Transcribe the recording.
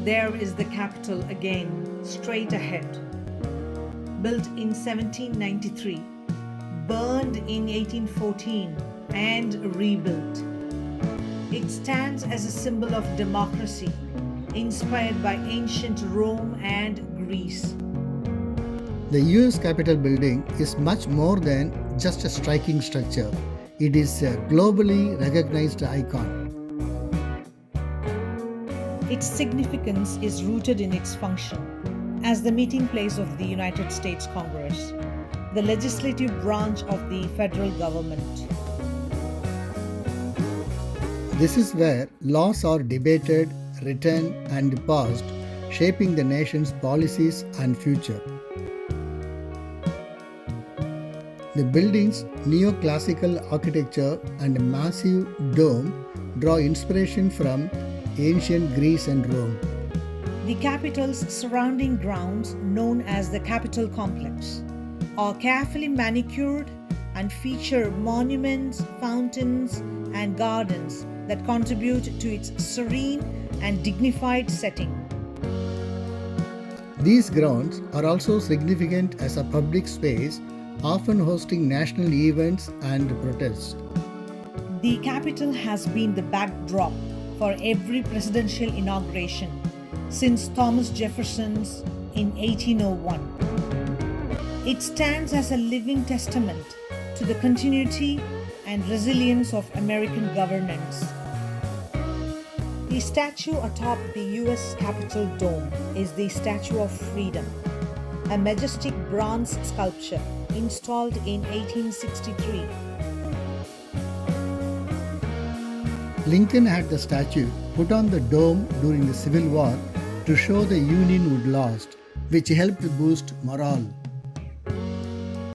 there is the Capitol again, straight ahead. Built in 1793, burned in 1814, and rebuilt. It stands as a symbol of democracy, inspired by ancient Rome and Greece. The US Capitol building is much more than just a striking structure. It is a globally recognized icon. Its significance is rooted in its function as the meeting place of the United States Congress, the legislative branch of the federal government. This is where laws are debated, written, and passed, shaping the nation's policies and future. The building's neoclassical architecture and massive dome draw inspiration from ancient Greece and Rome. The Capitol's surrounding grounds, known as the Capitol Complex, are carefully manicured and feature monuments, fountains, and gardens that contribute to its serene and dignified setting. These grounds are also significant as a public space, often hosting national events and protests. The Capitol has been the backdrop for every presidential inauguration since Thomas Jefferson's in 1801. It stands as a living testament to the continuity and resilience of American governance. The statue atop the US Capitol dome is the Statue of Freedom, a majestic bronze sculpture installed in 1863. Lincoln had the statue put on the dome during the Civil War to show the Union would last, which helped boost morale.